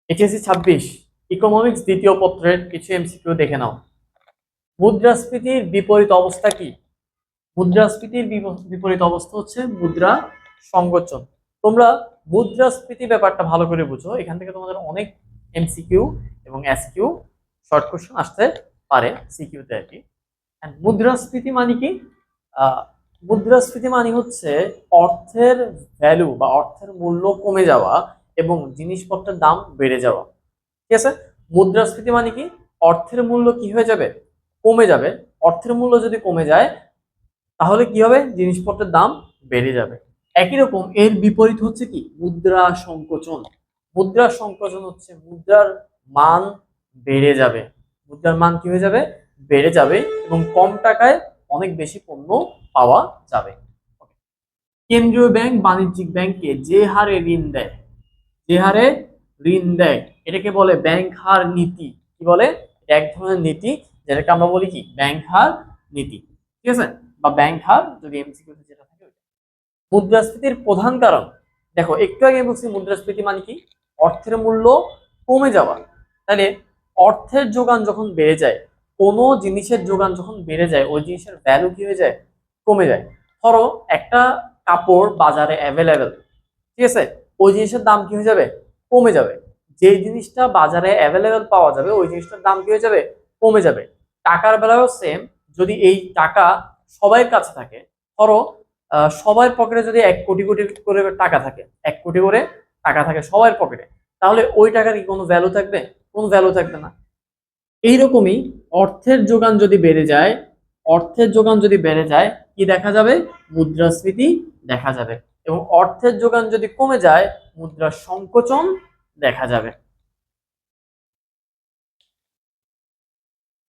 HSC 26 economics দ্বিতীয় পত্রের কিছু এমসিকিউ দেখে নাও। মুদ্রাস্ফীতির বিপরীত অবস্থা কি? মুদ্রাস্ফীতির বিপরীত অবস্থা হচ্ছে মুদ্রা সংকোচন। তোমরা মুদ্রাস্ফীতি ব্যাপারটা ভালো করে বুঝো, এখান থেকে তোমাদের অনেক এমসিকিউ এবং এসকিউ শর্ট কোশ্চেন আসতে পারে সিকিউতে আর কি। মুদ্রাস্ফীতি মানে কি? মুদ্রাস্ফীতি মানে হচ্ছে অর্থের ভ্যালু বা অর্থের মূল্য কমে যাওয়া এবং জিনিসপত্রের দাম বেড়ে যাওয়া। ঠিক আছে, মুদ্রাস্ফীতি মানে কি? অর্থের মূল্য কি হয়ে যাবে? কমে যাবে। অর্থের মূল্য যদি কমে যায় তাহলে কি হবে? জিনিসপত্রের দাম বেড়ে যাবে। একই রকম এর বিপরীত হচ্ছে কি? মুদ্রা সংকোচন। মুদ্রা সংকোচন হচ্ছে মুদ্রার মান বেড়ে যাবে। মুদ্রার মান কি হয়ে যাবে? বেড়ে যাবে এবং কম টাকায় অনেক বেশি পণ্য পাওয়া যাবে। কেন্দ্রীয় ব্যাংক বাণিজ্যিক ব্যাংককে যে হারে ঋণ দেয়, যে হারে ঋণ দেয় এটাকে বলে ব্যাংক হার নীতি। কি বলে? এক ধরনের নীতি যেটাকে আমরা বলি কি? ব্যাংক হার নীতি। ঠিক আছে, বা ব্যাংক হার যদি এমসিকিউতে যেটা থাকে। মুদ্রাস্ফীতির প্রধান কারণ দেখো, একটু আগে বলছি মুদ্রাস্ফীতি মানে কি? অর্থের মূল্য কমে যাওয়া। তাহলে অর্থের যোগান যখন বেড়ে যায়, কোনো জিনিসের যোগান যখন বেড়ে যায় ওই জিনিসের ভ্যালু কি হয়ে যায়? কমে যায়। ধরো একটা কাপড় বাজারে অ্যাভেলেবেল, ঠিক আছে, ওই জিনিসের দাম কি হয়ে যাবে? কমে যাবে। যে জিনিসটা বাজারে অ্যাভেলেবেল পাওয়া যাবে ওই জিনিসটার দাম কি হয়ে যাবে? কমে যাবে। টাকার বেলায়ও সেম। যদি এই টাকা সবার কাছে থাকে, ধরো সবার পকেটে যদি 1 কোটি কোটি করে টাকা থাকে, 1 কোটি করে টাকা থাকে সবার পকেটে, তাহলে ওই টাকার কি কোনো ভ্যালু থাকবে? কোনো ভ্যালু থাকবে না। এইরকমই অর্থের যোগান যদি বেড়ে যায়, অর্থের যোগান যদি বেড়ে যায় কি দেখা যাবে? মুদ্রাস্ফীতি দেখা যাবে। এবং অর্থের যোগান যদি কমে যায় মুদ্রা সংকোচন দেখা যাবে।